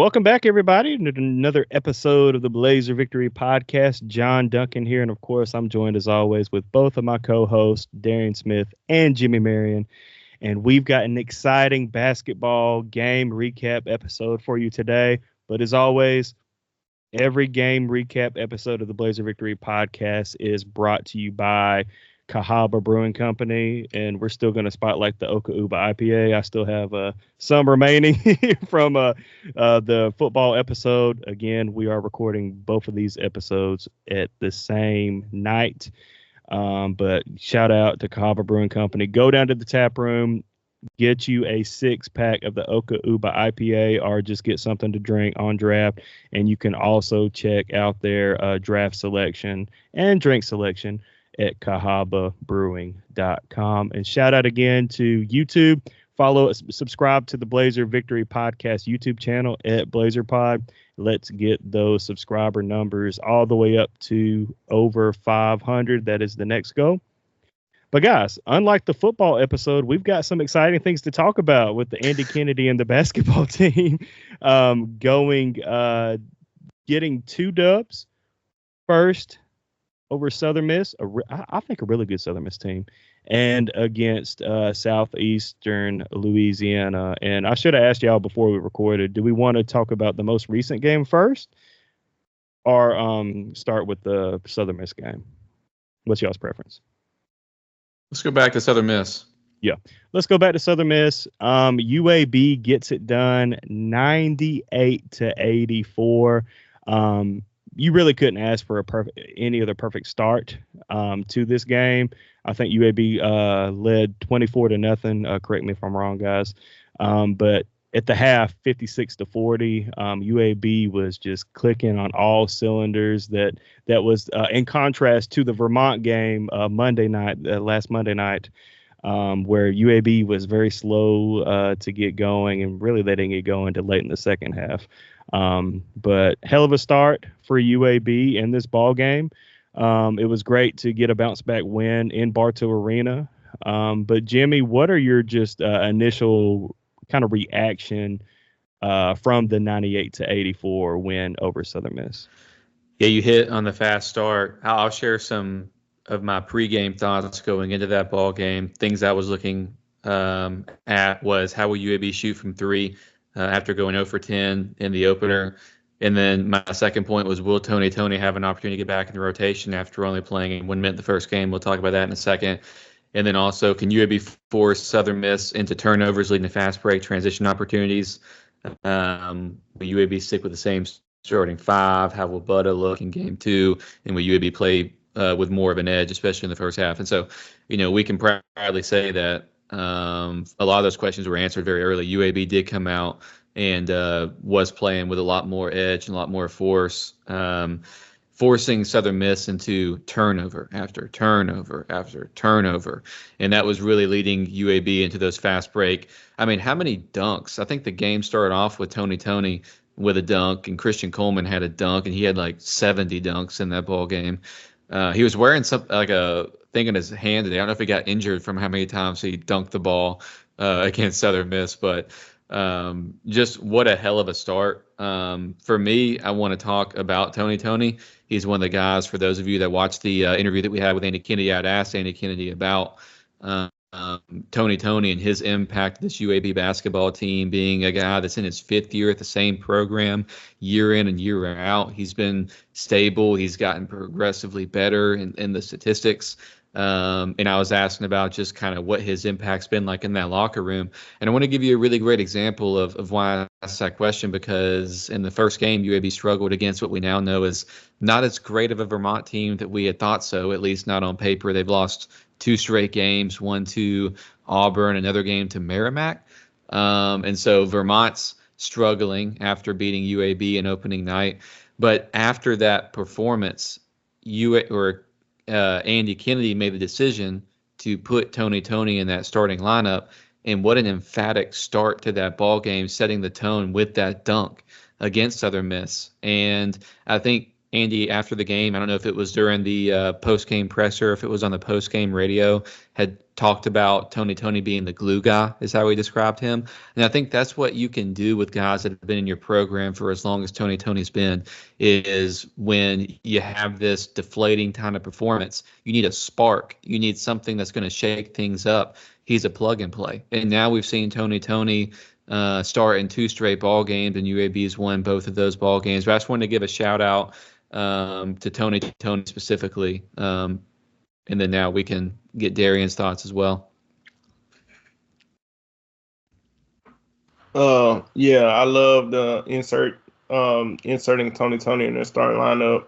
Welcome back, everybody, to another episode of the Blazer Victory Podcast. John Duncan here, and of course, I'm joined as always with both of my co-hosts, Darian Smith and Jimmy Marion. And we've got an exciting basketball game recap episode for you today. But as always, every game recap episode of the Blazer Victory Podcast is brought to you by Cahaba Brewing Company, and we're still going to spotlight the Oka Uba IPA. I still have some remaining from the football episode. Again, we are recording both of these episodes at the same night. But shout out to Cahaba Brewing Company. Go down to the tap room, get you a 6-pack of the Oka Uba IPA, or just get something to drink on draft. And you can also check out their draft selection and drink selection at cahababrewing.com. And shout out again to YouTube. Follow, subscribe to the Blazer Victory Podcast YouTube channel at BlazerPod. Let's get those subscriber numbers all the way up to over 500. That is the next goal. But guys, unlike the football episode, we've got some exciting things to talk about with the Andy Kennedy and the basketball team getting 2 dubs. First, over Southern Miss, I think a really good Southern Miss team, and against Southeastern Louisiana. And I should have asked y'all before we recorded, do we want to talk about the most recent game first, or start with the Southern Miss game? What's y'all's preference? Let's go back to Southern Miss. Yeah, let's go back to Southern Miss. UAB gets it done 98-84. You really couldn't ask for any other perfect start to this game. I think UAB led 24-0. Correct me if I'm wrong, guys. But at the half, 56-40, UAB was just clicking on all cylinders. That was in contrast to the Vermont game last Monday night, where UAB was very slow to get going, and really they didn't get going until late in the second half. But hell of a start for UAB in this ball game. It was great to get a bounce back win in Bartow Arena. But Jimmy, what are your just initial kind of reaction from the 98-84 win over Southern Miss? Yeah, you hit on the fast start. I'll share some of my pregame thoughts going into that ball game. Things I was looking at was how will UAB shoot from 3 after going 0 for 10 in the opener. And then my second point was, will Tony have an opportunity to get back in the rotation after only playing 1 minute the first game? We'll talk about that in a second. And then also, can UAB force Southern Miss into turnovers leading to fast break transition opportunities? Will UAB stick with the same starting 5? How will Butta look in game 2? And will UAB play with more of an edge, especially in the first half? And so, we can proudly say that a lot of those questions were answered very early. UAB did come out and was playing with a lot more edge and a lot more force, forcing Southern Miss into turnover after turnover after turnover. And that was really leading UAB into those fast break. I mean, how many dunks? I think the game started off with Tony with a dunk, and Christian Coleman had a dunk, and he had like 70 dunks in that ball game. He was wearing something like a thing in his hand today. I don't know if he got injured from how many times he dunked the ball against Southern Miss, but just what a hell of a start. For me, I want to talk about Tony. He's one of the guys, for those of you that watched the interview that we had with Andy Kennedy, I'd asked Andy Kennedy about Tony and his impact to this UAB basketball team, being a guy that's in his 5th year at the same program, year in and year out. He's been stable. He's gotten progressively better in the statistics. And I was asking about just kind of what his impact's been like in that locker room. And I want to give you a really great example of why I asked that question, because in the first game, UAB struggled against what we now know is not as great of a Vermont team that we had thought so, at least not on paper. They've lost 2 straight games, one to Auburn, another game to Merrimack. And so Vermont's struggling after beating UAB in opening night. But after that performance, Andy Kennedy made the decision to put Tony in that starting lineup. And what an emphatic start to that ball game, setting the tone with that dunk against Southern Miss. And I think Andy, after the game, I don't know if it was during the post-game presser, if it was on the post-game radio, had talked about Tony being the glue guy, is how he described him. And I think that's what you can do with guys that have been in your program for as long as Tony's been, is when you have this deflating kind of performance, you need a spark. You need something that's going to shake things up. He's a plug and play. And now we've seen Tony start in 2 straight ball games, and UAB's won both of those ball games. But I just wanted to give a shout out to Tony specifically. And then now we can get Darian's thoughts as well. Yeah, I love the inserting Tony in their starting lineup.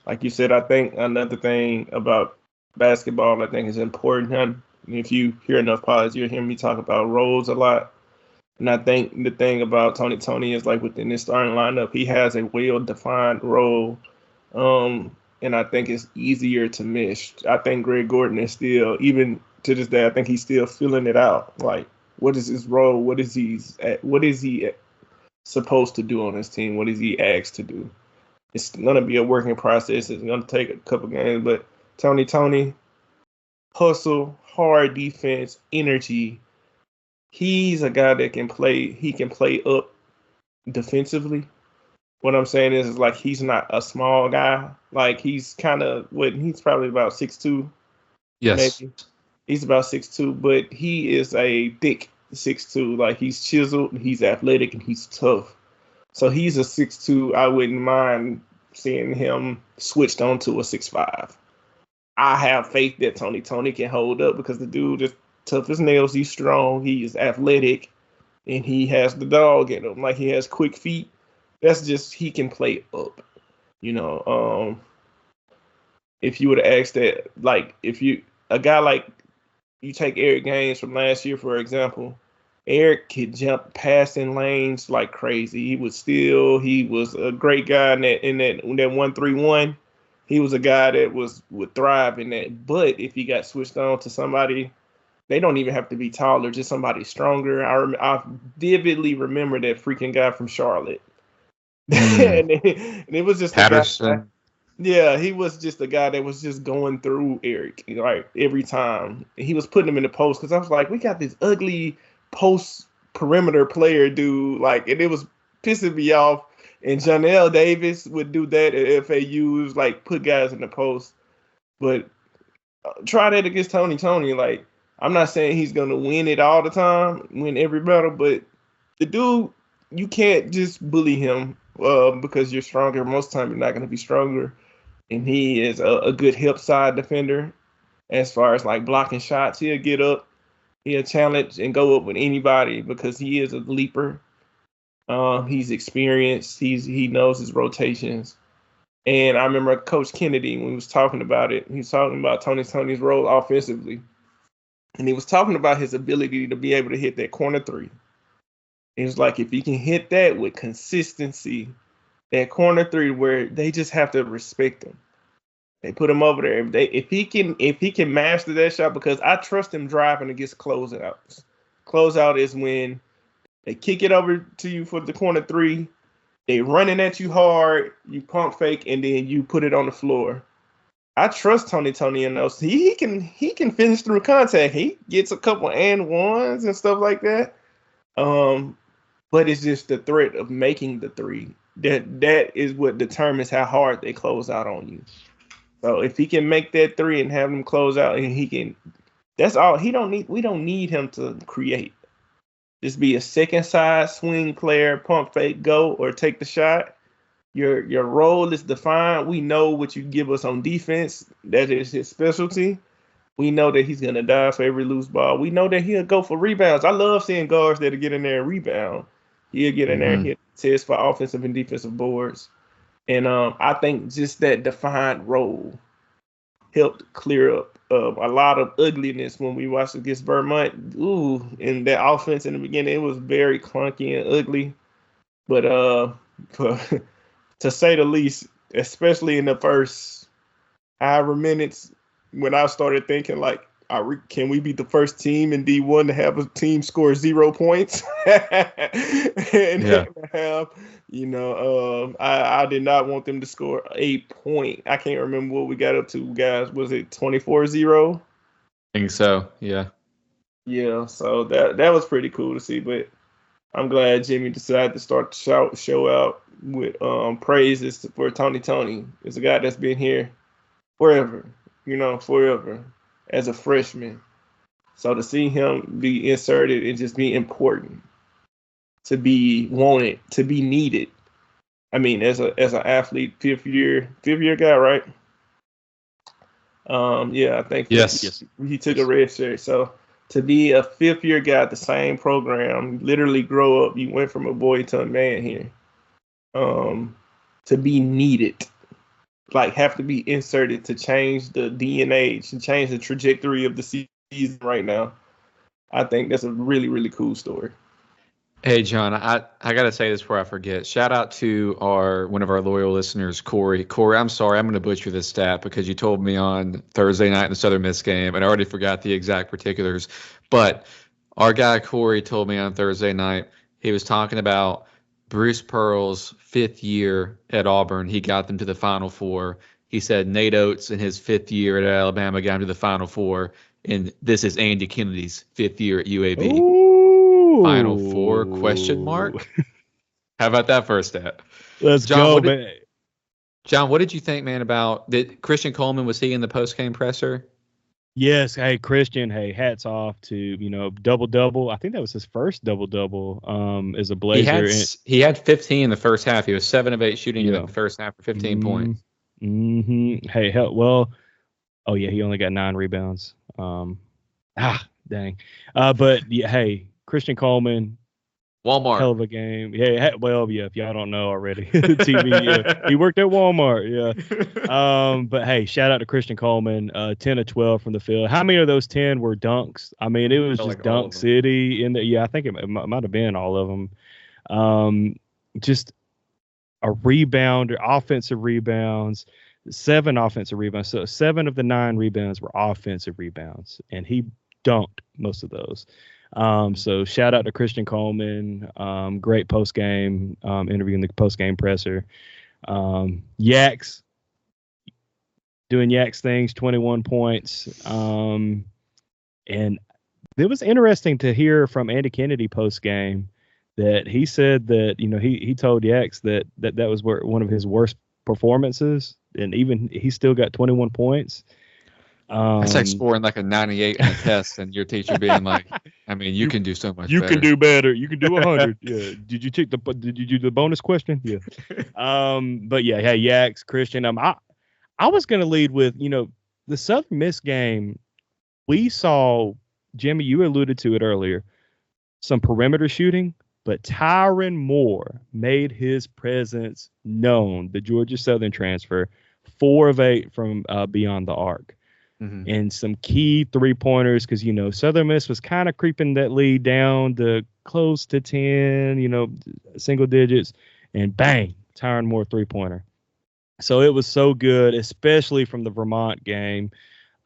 Like you said, I think another thing about basketball I think is important. And if you hear enough pods, you'll hear me talk about roles a lot. And I think the thing about Tony is like within his starting lineup, he has a well-defined role. And I think it's easier to miss. I think Greg Gordon is still, even to this day, I think he's still filling it out. Like, what is his role? What is he supposed to do on his team? What is he asked to do? It's gonna be a working process. It's gonna take a couple games, but Tony, hustle, hard defense, energy. He's a guy that can play. He can play up defensively. What I'm saying is like he's not a small guy. Like he's kind of he's probably about 6'2". Yes. Maybe. He's about 6'2", but he is a thick 6'2". Like he's chiseled, he's athletic, and he's tough. So he's a 6'2". I wouldn't mind seeing him switched on to a 6'5". I have faith that Tony can hold up because the dude is tough as nails. He's strong. He is athletic, and he has the dog in him. Like he has quick feet. That's just he can play up. If you would have asked that, like a guy like you take Eric Gaines from last year, for example, Eric could jump passing lanes like crazy. He was a great guy in that 1-3-1. He was a guy that would thrive in that. But if he got switched on to somebody, they don't even have to be taller, just somebody stronger. I vividly remember that freaking guy from Charlotte. and it was just Patterson. a guy. Yeah, he was just a guy that was just going through Eric like every time. He was putting him in the post because I was like, we got this ugly post perimeter player dude, like, and it was pissing me off. And Janelle Davis would do that at FAU, like put guys in the post. But try that against Tony. Like, I'm not saying he's gonna win it all the time, win every battle, but the dude, you can't just bully him because you're stronger. Most of the time, you're not gonna be stronger. And he is a good hip side defender as far as like blocking shots. He'll get up, he'll challenge and go up with anybody because he is a leaper. He's experienced. He knows his rotations. And I remember Coach Kennedy, when he was talking about it, he was talking about Tony's role offensively. And he was talking about his ability to be able to hit that corner three. He was like, if he can hit that with consistency, that corner three where they just have to respect him. They put him over there. If he can master that shot, because I trust him driving against closeouts. Closeout is when they kick it over to you for the corner three. They running at you hard. You pump fake, and then you put it on the floor. I trust Tony and those. He can finish through contact. He gets a couple and ones and stuff like that. But it's just the threat of making the three. That is what determines how hard they close out on you. So if he can make that three and have them close out, and he can, that's all. We don't need him to create. Just be a second side swing player, pump fake, go or take the shot. Your role is defined. We know what you give us on defense. That is his specialty. We know that he's gonna die for every loose ball. We know that he'll go for rebounds. I love seeing guards that'll get in there and rebound. He'll get in there and hit tests for offensive and defensive boards. And I think just that defined role helped clear up a lot of ugliness when we watched against Vermont. And that offense in the beginning, it was very clunky and ugly. But to say the least, especially in the first however minutes, when I started thinking like can we be the first team in D1 to have a team score 0 points? And have, I did not want them to score a point. I can't remember what we got up to, guys. Was it 24-0? I think so, yeah. Yeah, so that was pretty cool to see, but I'm glad Jimmy decided to start the show out with praises for Tony. It's a guy that's been here forever as a freshman. So to see him be inserted and just be important, to be wanted, to be needed. I mean, as an athlete, fifth year guy, right? I think yes. He took a red shirt. So to be a fifth year guy at the same program, literally grow up, you went from a boy to a man here. To be needed, like have to be inserted to change the DNA, to change the trajectory of the season right now. I think that's a really, really cool story. Hey, John, I got to say this before I forget. Shout out to one of our loyal listeners, Corey. Corey, I'm sorry, I'm going to butcher this stat because you told me on Thursday night in the Southern Miss game, and I already forgot the exact particulars. But our guy, Corey, told me on Thursday night, he was talking about Bruce Pearl's fifth year at Auburn. He got them to the Final Four. He said Nate Oates in his fifth year at Alabama got him to the Final Four. And this is Andy Kennedy's fifth year at UAB. Ooh. Final Four, question mark? How about that first stat? Let's go, man. John, what did you think, man, about that? Christian Coleman, was he in the post-game presser? Yes. Hey, Christian, hats off to, double-double. I think that was his first double-double as a Blazer. He had 15 in the first half. He was 7 of 8 shooting in the first half for 15 points. Mm-hmm. Hey, he only got 9 rebounds. Dang. But, hey, Christian Coleman, Walmart. Hell of a game. Yeah, if y'all don't know already. TV, he worked at Walmart, yeah. But hey, shout out to Christian Coleman, 10 of 12 from the field. How many of those 10 were dunks? I mean, it was just dunk city in there. Yeah, I think it might have been all of them. Just a rebounder, offensive rebounds, 7 offensive rebounds. So 7 of the 9 rebounds were offensive rebounds, and he dunked most of those. So shout out to Christian Coleman. Great post game interview in the post game presser. Yaks doing Yaks things, 21 points. And it was interesting to hear from Andy Kennedy post game that he said that he told Yaks that was one of his worst performances, and even he still got 21 points. That's like scoring like a 98 in a test, and your teacher being like, "I mean, you can do so much. You better. Can do better. You can do 100." Yeah. Did you do the bonus question? Yeah. But yeah, hey, Yaks, Christian. I was gonna lead with the Southern Miss game. We saw, Jimmy, you alluded to it earlier, some perimeter shooting, but Tyron Moore made his presence known. The Georgia Southern transfer, 4 of 8 from beyond the arc. Mm-hmm. And some key 3-pointers because, Southern Miss was kind of creeping that lead down to close to 10, single digits, and bang, Tyron Moore 3-pointer. So it was so good, especially from the Vermont game,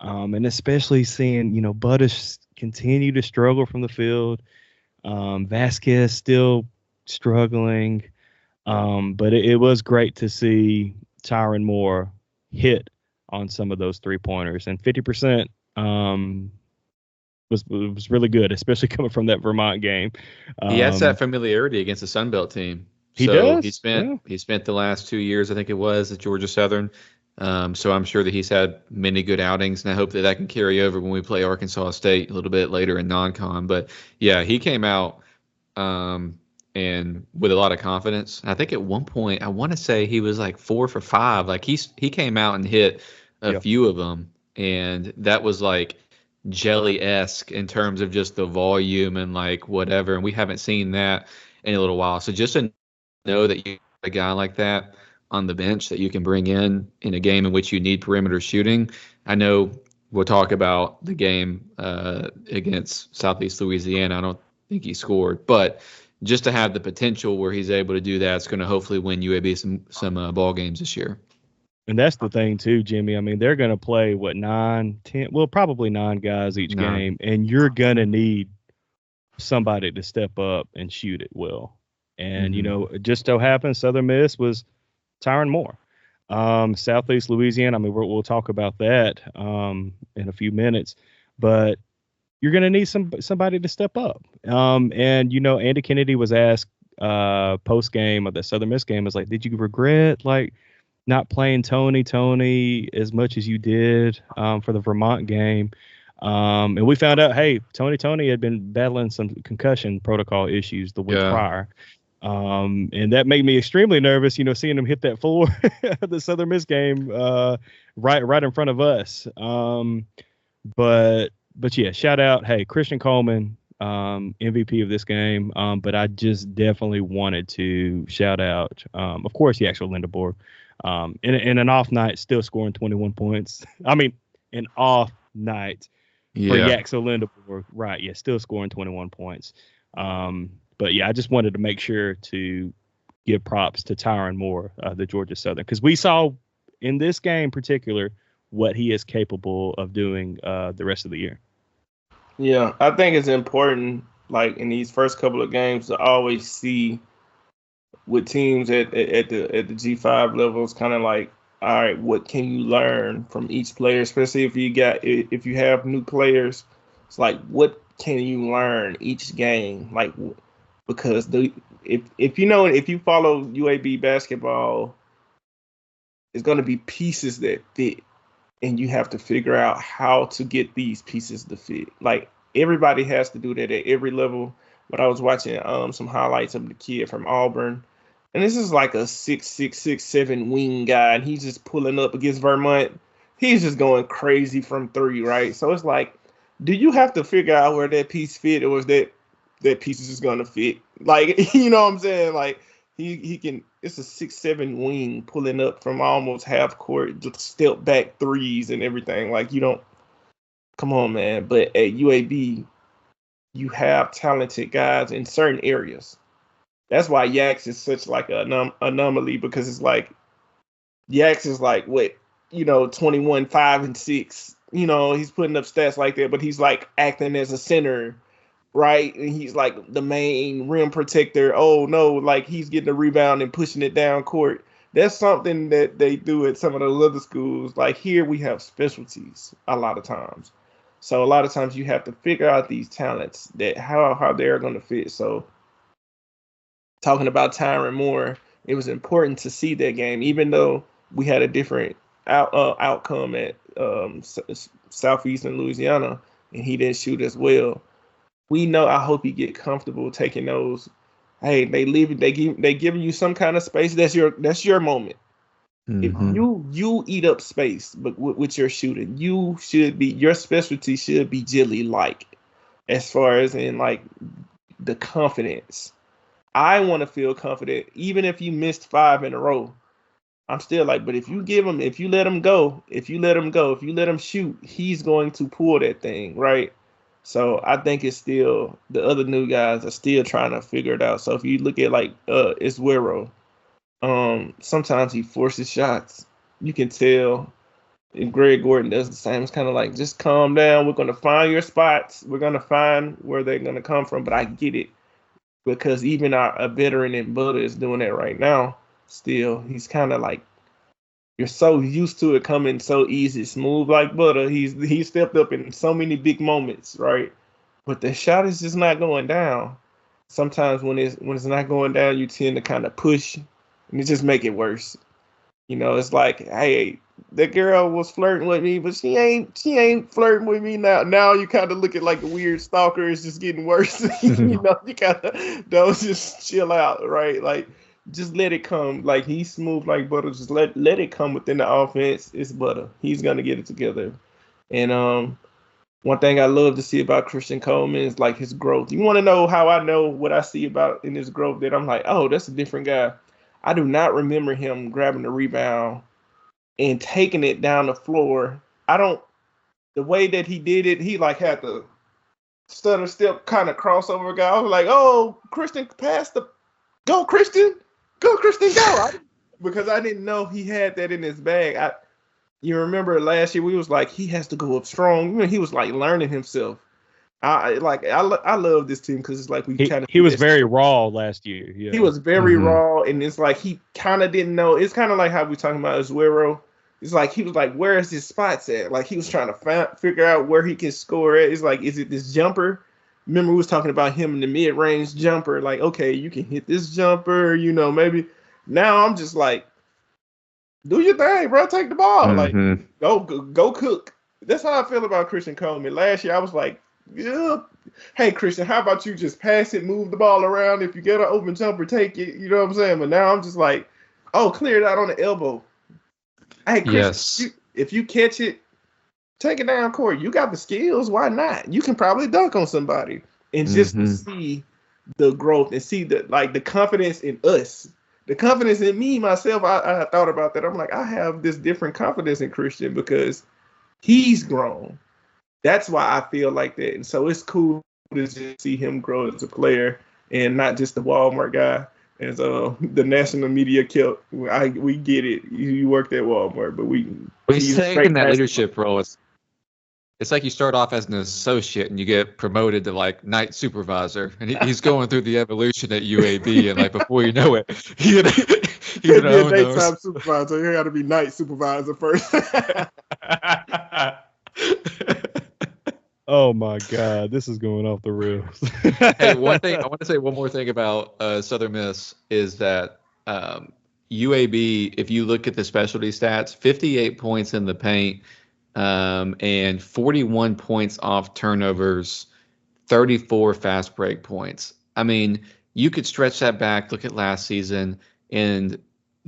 and especially seeing, Buddish continue to struggle from the field. Vasquez still struggling, but it was great to see Tyron Moore hit on some of those 3-pointers, and 50% was really good, especially coming from that Vermont game. He has that familiarity against the Sun Belt team. He does. He spent the last 2 years, I think it was, at Georgia Southern. So I'm sure that he's had many good outings, and I hope that can carry over when we play Arkansas State a little bit later in non-con. But yeah, he came out and with a lot of confidence. I think at one point, I want to say he was like 4 for 5. Like he came out and hit a few of them, and that was like jelly-esque in terms of just the volume and like whatever. And we haven't seen that in a little while. So just to know that you have a guy like that on the bench that you can bring in a game in which you need perimeter shooting. I know we'll talk about the game against Southeast Louisiana. I don't think he scored, but just to have the potential where he's able to do that, it's going to hopefully win UAB some ball games this year. And that's the thing too, Jimmy. I mean, they're going to play what 9, 10, well, probably 9 guys each game, and you're going to need somebody to step up and shoot it well. And it just so happens Southern Miss was Tyron Moore. Southeast Louisiana, I mean, we'll talk about that in a few minutes, but you're going to need somebody to step up. And Andy Kennedy was asked post game of the Southern Miss game, was like, did you regret like not playing Tony as much as you did for the Vermont game? And we found out, hey, Tony had been battling some concussion protocol issues the week prior. And that made me extremely nervous, seeing him hit that floor the Southern Miss game right in front of us. But yeah, shout out, hey, Christian Coleman, MVP of this game. But I just definitely wanted to shout out, of course, Yaxel Lindeborg. In an off night, still scoring 21 points. I mean, an off night for Yaxel Lindeborg, right? Yeah, still scoring 21 points. But yeah, I just wanted to make sure to give props to Tyron Moore, the Georgia Southern, because we saw in this game in particular what he is capable of doing the rest of the year. Yeah, I think it's important, like in these first couple of games, to always see with teams at the G5 levels, kind of like, all right, what can you learn from each player, especially if you have new players. It's like, what can you learn each game? Like, because if you follow UAB basketball, it's going to be pieces that fit, and you have to figure out how to get these pieces to fit. Like, everybody has to do that at every level. But I was watching some highlights of the kid from Auburn, and this is like a 6'6", 6'7" wing guy, and he's just pulling up against Vermont. He's just going crazy from 3, right? So it's like, do you have to figure out where that piece fit, or is that piece is just gonna fit? Like, you know what I'm saying? Like, he can. It's a 6'7" wing pulling up from almost half court, just step back threes and everything. Like, you don't. Come on, man. But at UAB, you have talented guys in certain areas. That's why Yax is such like an anomaly, because it's like Yax is like, 21, 5, and 6. He's putting up stats like that, but he's like acting as a center, right? And he's like the main rim protector. Oh no, like he's getting the rebound and pushing it down court. That's something that they do at some of those other schools. Like, here we have specialties a lot of times. So a lot of times you have to figure out these talents, that how they're going to fit. So talking about Tyron Moore, it was important to see that game, even though we had a different outcome at Southeastern Louisiana, and he didn't shoot as well. We know, I hope he get comfortable taking those. Hey, they giving you some kind of space. That's your moment. Mm-hmm. If you eat up space, but with your shooting, your specialty should be Jilly like, as far as in like the confidence. I want to feel confident, even if you missed 5 in a row. I'm still like, but if you let him go, if you let him shoot, he's going to pull that thing, right? So I think it's still, the other new guys are still trying to figure it out. So if you look at like Iswero, sometimes he forces shots. You can tell. And Greg Gordon does the same. It's kind of like, just calm down. We're going to find your spots. We're going to find where they're going to come from. But I get it, because even a veteran in Butter is doing that right now. Still, he's kind of like, you're so used to it coming so easy, smooth like butter. He stepped up in so many big moments, right? But the shot is just not going down. Sometimes when it's not going down, you tend to kind of push, and it just make it worse. It's like, hey, that girl was flirting with me, but she ain't flirting with me now. Now you kind of look at like a weird stalker. It's just getting worse. You kind of don't, just chill out, right? Like, just let it come. Like, he's smooth like butter. Just let it come within the offense. It's butter. He's gonna get it together. And one thing I love to see about Christian Coleman is like his growth. You want to know how I know what I see about in his growth, that I'm like, oh, that's a different guy. I do not remember him grabbing the rebound and taking it down the floor. The way that he did it, he like had the stutter step kind of crossover guy. I was like, oh, Christian, go, Christian, go. because I didn't know he had that in his bag. You remember last year we was like, he has to go up strong. You know, he was like learning himself. I love this team because it's like we kind of he was very raw last year. Yeah, he was very raw, and it's like he kind of didn't know. It's kind of like how we talking about Azuero. It's like he was like, where is his spots at? Like he was trying to figure out where he can score at. It's like, is it this jumper? Remember we was talking about him in the mid-range jumper. Like, okay, you can hit this jumper. You know, maybe. Now I'm just like, do your thing, bro. Take the ball. Like, go cook. That's how I feel about Christian Coleman. Last year I was like, yeah. Hey, Christian, how about you just pass it, move the ball around? If you get an open jumper, take it. You know what I'm saying? But now I'm just like, oh, clear it out on the elbow. Hey, Christian, if you catch it, take it down court. You got the skills. Why not? You can probably dunk on somebody. And just to see the growth and see the confidence in us, the confidence in me, myself, I thought about that. I'm like, I have this different confidence in Christian because he's grown. That's why I feel like that. And so it's cool to just see him grow as a player and not just the Walmart guy. And so the national media killed. We get it. You worked at Walmart, but he's taking that leadership role. It's like you start off as an associate and you get promoted to like night supervisor, and he's going through the evolution at UAB, and like before you know it, he's gonna daytime supervisor. You got to be night supervisor first. Oh my God, this is going off the rails. Hey, one thing I want to say one more thing about Southern Miss is that UAB, if you look at the specialty stats, 58 points in the paint, and 41 points off turnovers, 34 fast break points. I mean, you could stretch that back, look at last season, and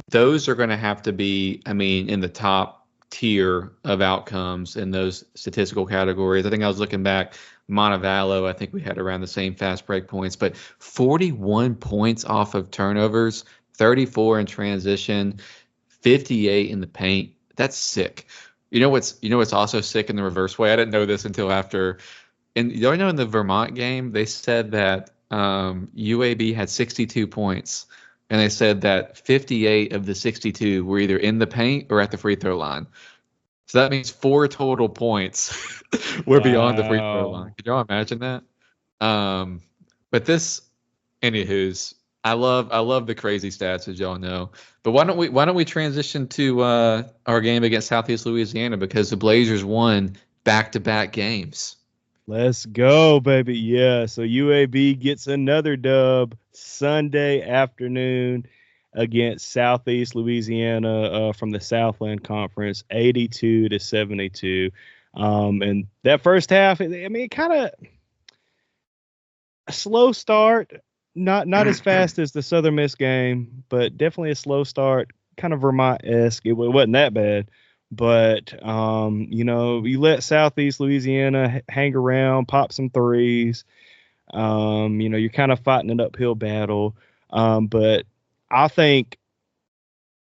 those are going to have to be, I mean, in the top tier of outcomes in those statistical categories. I think I was looking back, Montevallo, I think we had around the same fast break points, but 41 points off of turnovers, 34 in transition, 58 in the paint. That's sick. You know what's also sick in the reverse way? I didn't know this until after. And you know, in the Vermont game, they said that UAB had 62 points, and they said that 58 of the 62 were either in the paint or at the free throw line. So that means 4 total points were beyond the free throw line. Could y'all imagine that? But this, anywho's, I love the crazy stats, as y'all know. But why don't we transition to our game against Southeast Louisiana, because the Blazers won back-to-back games. Let's go, baby. Yeah, so UAB gets another dub Sunday afternoon against Southeast Louisiana from the Southland Conference, 82-72. And that first half, I mean, kind of a slow start, not as fast as the Southern Miss game, but definitely a slow start, kind of Vermont-esque. It wasn't that bad. But, you let Southeast Louisiana hang around, pop some threes. You're kind of fighting an uphill battle. But I think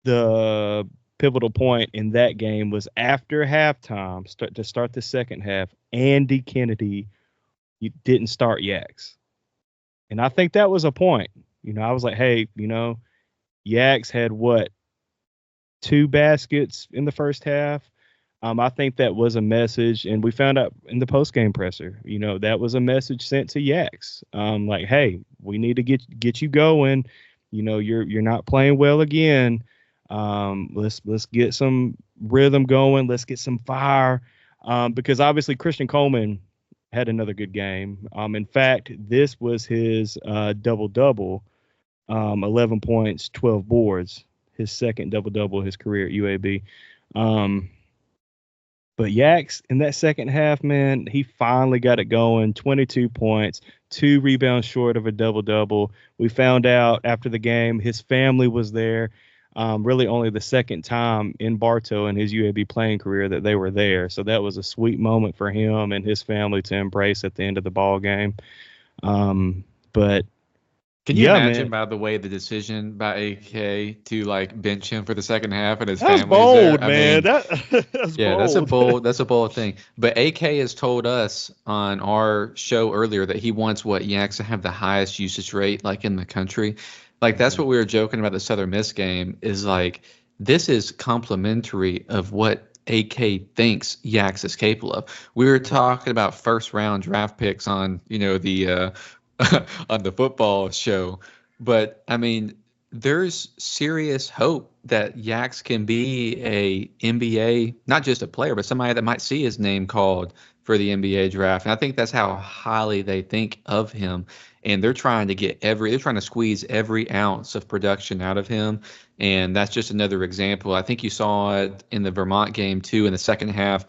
the pivotal point in that game was after halftime, to start the second half, Andy Kennedy didn't start Yaks. And I think that was a point. I was like, hey, Yaks had what? 2 baskets in the first half. I think that was a message, and we found out in the post-game presser, that was a message sent to Yaks. Like, hey, we need to get you going. You're not playing well again. Let's get some rhythm going. Let's get some fire. Because obviously Christian Coleman had another good game. In fact, this was his double-double, 11 points, 12 boards. His second double-double of his career at UAB. But Yaks, in that second half, man, he finally got it going. 22 points, 2 rebounds short of a double-double. We found out after the game his family was there. Really only the second time in Bartow in his UAB playing career that they were there. So that was a sweet moment for him and his family to embrace at the end of the ball game. But can you imagine, by the way, the decision by AK to like bench him for the second half and his family? Bold, man. That's bold. That's a bold thing. But AK has told us on our show earlier that he wants Yaks to have the highest usage rate like in the country. Like, that's what we were joking about the Southern Miss game, is like, this is complimentary of what AK thinks Yax is capable of. We were talking about first round draft picks on, the on the football show, but I mean, there's serious hope that Yax can be a NBA, not just a player, but somebody that might see his name called for the NBA draft. And I think that's how highly they think of him. And they're trying to squeeze every ounce of production out of him. And that's just another example. I think you saw it in the Vermont game too. In the second half,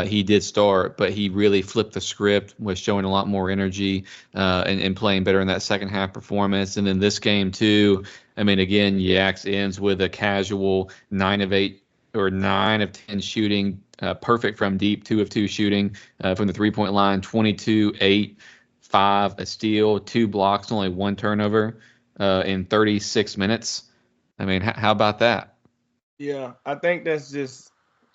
he did start, but he really flipped the script, was showing a lot more energy and playing better in that second half performance. And then this game too, I mean, again, Yax ends with a casual 9 of 8 or 9 of 10 shooting, perfect from deep, 2 of 2 shooting from the 3-point line, 22, 8, 5, a steal, 2 blocks, only 1 turnover in 36 minutes. I mean, how about that? Yeah, I think that's just,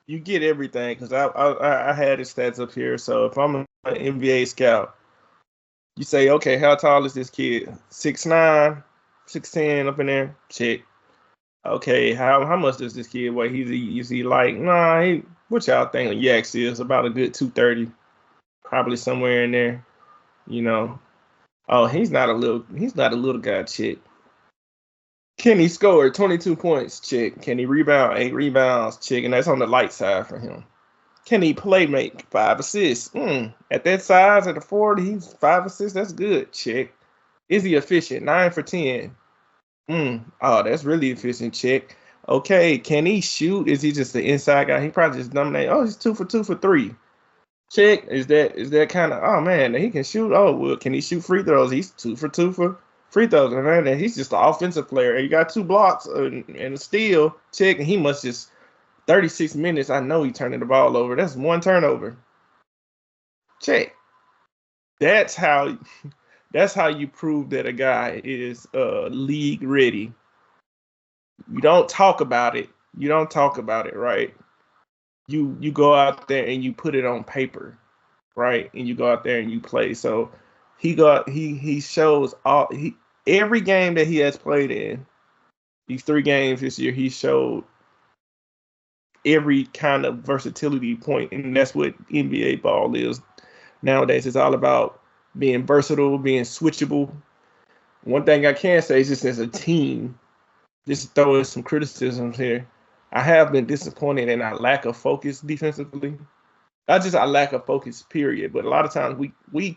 you get everything, because I had his stats up here. So if I'm an NBA scout, you say, okay, how tall is this kid? 6'9", 6'10", up in there? Check. Okay, how much does this kid weigh? Is he like, what y'all think Yax is? About a good 230, probably somewhere in there, you know. Oh, he's not a little guy. Check. Can he score 22 points? Check. Can he rebound 8 rebounds? Check. And that's on the light side for him. Can he play make 5 assists? At that size, at the 40, he's 5 assists. That's good. Check. Is he efficient? 9 for 10. Oh, that's really efficient. Check. Okay. Can he shoot? Is he just the inside guy? He probably just dominate. Oh, he's 2 for 2 for 3. Check. Is that kind of, oh man, he can shoot? Oh, well, can he shoot free throws? He's 2 for 2 for free throws, man. And he's just an offensive player. He got 2 blocks and a steal. Check. And he must just, 36 minutes, I know he turning the ball over. That's 1 turnover. Check. That's how you prove that a guy is league ready. You don't talk about it. Right? You go out there and you put it on paper, right? And you go out there and you play. So he shows every game that he has played in, these 3 games this year, he showed every kind of versatility point, and that's what NBA ball is nowadays. It's all about being versatile, being switchable. One thing I can say is, just as a team, just throwing some criticisms here, I have been disappointed in our lack of focus defensively. Not just our lack of focus, period, but a lot of times we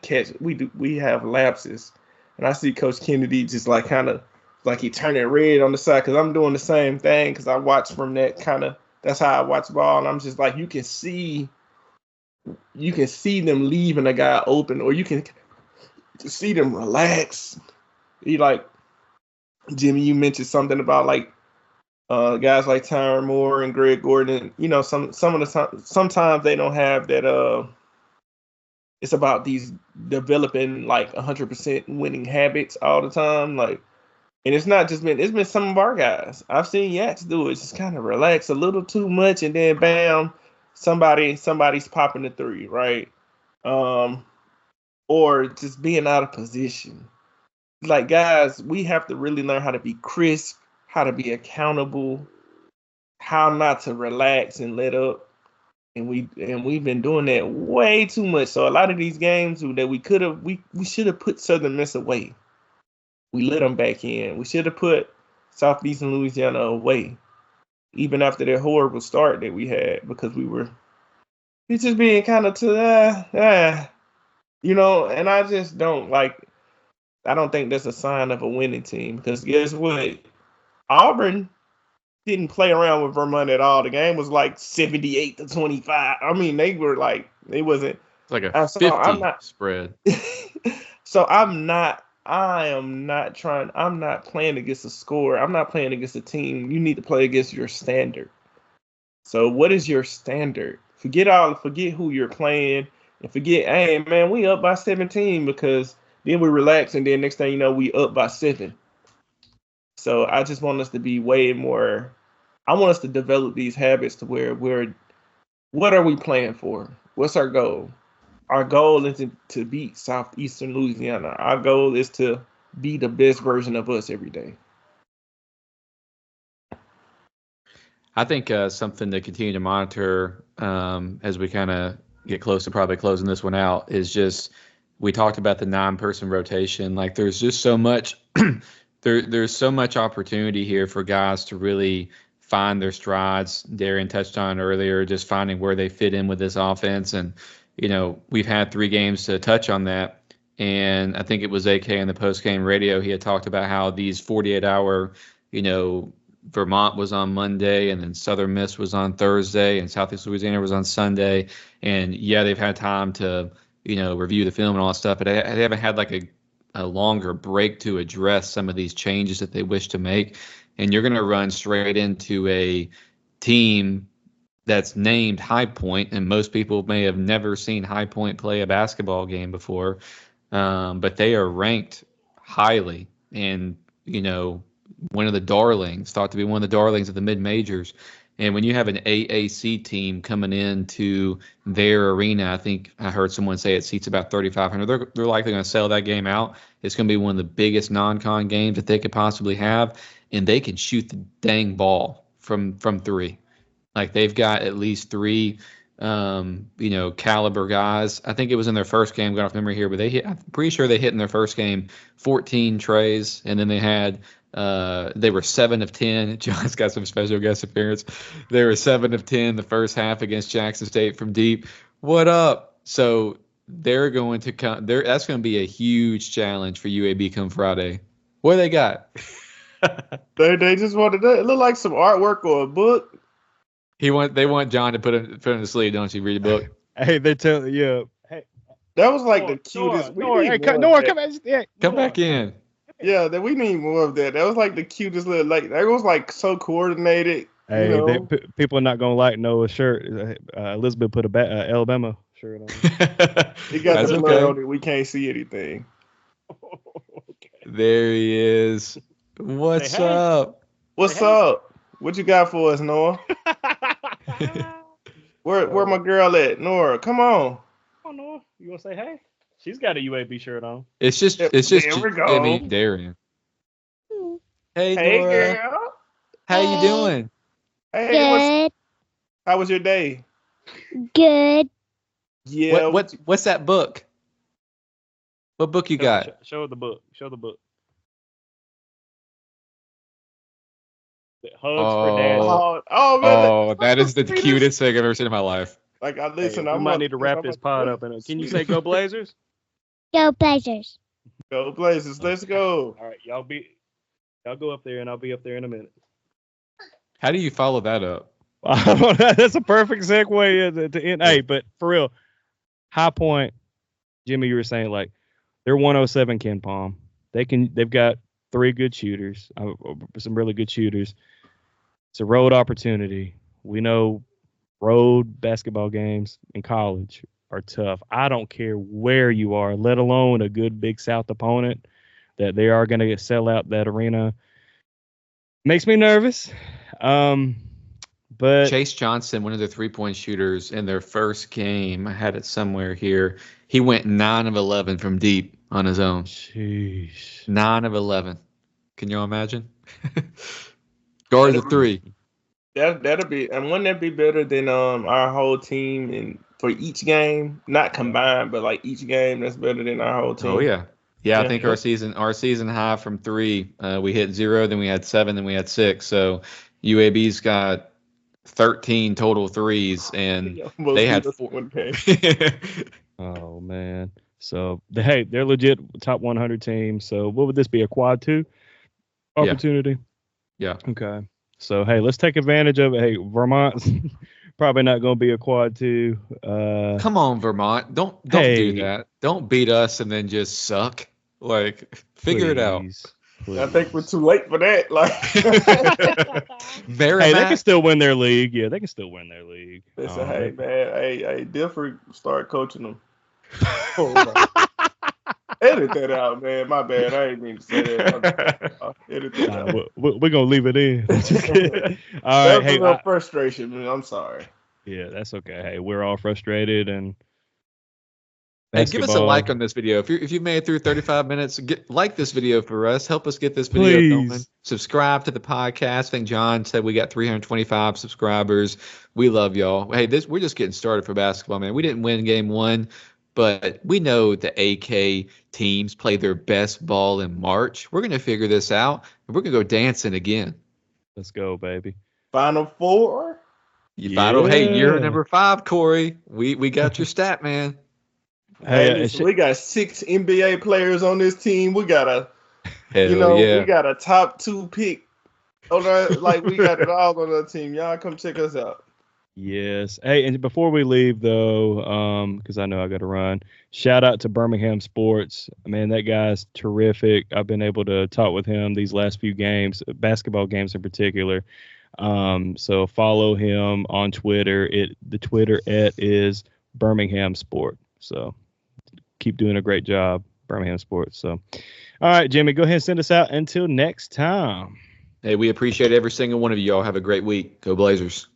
have lapses, and I see Coach Kennedy just like kind of like he turning red on the side, because I'm doing the same thing, because I watch from that kind of, that's how I watch ball, and I'm just like, you can see them leaving a guy open, or you can see them relax. You like, Jimmy, you mentioned something about like guys like Tyron Moore and Greg Gordon. You know, some of the time, sometimes they don't have that. It's about these developing like 100% winning habits all the time, like. And it's not just been, it's been some of our guys. I've seen Yax do it. Just kind of relax a little too much, and then bam, somebody's popping the 3, right? Or just being out of position. Like, guys, we have to really learn how to be crisp, how to be accountable, how not to relax and let up. And we've been doing that way too much. So a lot of these games that we should have put Southern Miss away. We let them back in. We should have put Southeastern Louisiana away, even after that horrible start that we had, because it's just being kind of and I just don't like, I don't think that's a sign of a winning team, because guess what? Auburn didn't play around with Vermont at all. The game was like 78-25. I mean, they were like, it wasn't. It's like a 50 spread. So I am not playing against a score. I'm not playing against a team. You need to play against your standard. So what is your standard? Forget who you're playing, and forget, hey man, we up by 17, because then we relax, and then next thing you know, we up by 7. So I just want us to be way more, I want us to develop these habits to where what are we playing for? What's our goal? Our goal is to beat Southeastern Louisiana. Our goal is to be the best version of us every day. I think something to continue to monitor as we kind of get close to probably closing this one out is just we talked about the 9-person rotation. Like there's just so much there's so much opportunity here for guys to really find their strides. Darian touched on earlier, just finding where they fit in with this offense. And, we've had 3 games to touch on that. And I think it was AK in the post-game radio. He had talked about how these 48-hour, Vermont was on Monday, and then Southern Miss was on Thursday, and Southeast Louisiana was on Sunday. And, yeah, they've had time to, review the film and all that stuff, but they haven't had like a longer break to address some of these changes that they wish to make. And you're going to run straight into a team that's named High Point, and most people may have never seen High Point play a basketball game before, but they are ranked highly and, one of the darlings, thought to be one of the darlings of the mid-majors. And when you have an AAC team coming into their arena, I think I heard someone say it seats about 3,500. They're likely going to sell that game out. It's going to be one of the biggest non-con games that they could possibly have, and they can shoot the dang ball from 3. Like they've got at least 3, caliber guys. I think it was in their first game, going off memory here, but I'm pretty sure they hit in their first game 14 trays, and then they had. They were 7 of 10. John's got some special guest appearance. They were 7 of 10 the first half against Jackson State from deep. What up? So they're going to come. That's going to be a huge challenge for UAB come Friday. What do they got? They just wanted to. It looked like some artwork or a book. They want John to put him in the sleeve, don't you? Read a book. Hey, they tell you. Yeah. Hey, that was like the cutest. Noah, come back. Yeah, come back in. Yeah, that we need more of that. That was like the cutest little, like that was like so coordinated. Hey, people are not gonna like Noah's shirt. Elizabeth put a Alabama shirt on. He got the blur on it. We can't see anything. Okay. There he is. What's up? What's up? What you got for us, Noah? Where my girl at, Nora? Come on. Come on, Noah. You wanna say hey? She's got a UAB shirt on. It's just Jimmy Darian. Hey Nora. Girl. How you doing? Hey, Good. how was your day? Good. Yeah. What's that book? What book you got? Show the book. Show the book. Hugs for Dad. Oh man. Oh, that is the cutest thing I've ever seen in my life. Like I listen. I might need to wrap this pod up. Can you say go Blazers? Go Blazers. Go Blazers. Let's go. All right, y'all go up there, and I'll be up there in a minute. How do you follow that up? That's a perfect segue to end. Hey, but for real, High Point, Jimmy, you were saying like they're 107 Ken Palm. They've got 3 good shooters, some really good shooters. It's a road opportunity. We know road basketball games in college are tough. I don't care where you are, let alone a good Big South opponent, that they are going to sell out that arena. Makes me nervous. But Chase Johnson, one of the 3-point shooters in their first game, I had it somewhere here. He went 9 of 11 from deep on his own. Jeez. 9 of 11. Can you imagine? Guard the 3. That'll be, and wouldn't that be better than our whole team and for each game, not combined, but like each game that's better than our whole team. Oh yeah. I think our season high from 3, we hit 0, then we had 7, then we had 6. So UAB's got 13 total threes, and they had 4. Oh man. So they're legit top 100 team. So what would this be? A quad 2 opportunity? Yeah. Okay. So hey, let's take advantage of it. Hey, Vermont's probably not going to be a quad 2. Come on, Vermont. Don't do that. Don't beat us and then just suck. Like, figure it out. Please. I think we're too late for that. Like, hey, they can still win their league. Yeah, they can still win their league. Listen, hey man, hey, Dilford start coaching them. Edit that out, man. My bad. I ain't mean to say that. Edit that out. We're gonna leave it in. All right, hey, no frustration, man. I'm sorry. Yeah, that's okay. Hey, we're all frustrated, and Hey, give us a Basketball. like on this video. If you've made it through 35 minutes, like this video for us. Help us get this video going. Please. Subscribe to the podcast. I think John said we got 325 subscribers. We love y'all. Hey, we're just getting started for basketball, man. We didn't win game 1, but we know the AK teams play their best ball in March. We're going to figure this out, and we're going to go dancing again. Let's go, baby. Final Four. Hey, year number 5, Corey. We got your stat, man. Hey, Listen, we got 6 NBA players on this team. We got Hell yeah. we got a top 2 pick. Like we got it all on the team. Y'all come check us out. Yes. Hey, and before we leave though, because I know I got to run, shout out to Birmingham Sports. Man, that guy's terrific. I've been able to talk with him these last few games, basketball games in particular. So follow him on Twitter. The Twitter is Birmingham Sport. So keep doing a great job, Birmingham Sports. So, all right, Jimmy, go ahead and send us out until next time. Hey, we appreciate every single one of you. All have a great week. Go Blazers.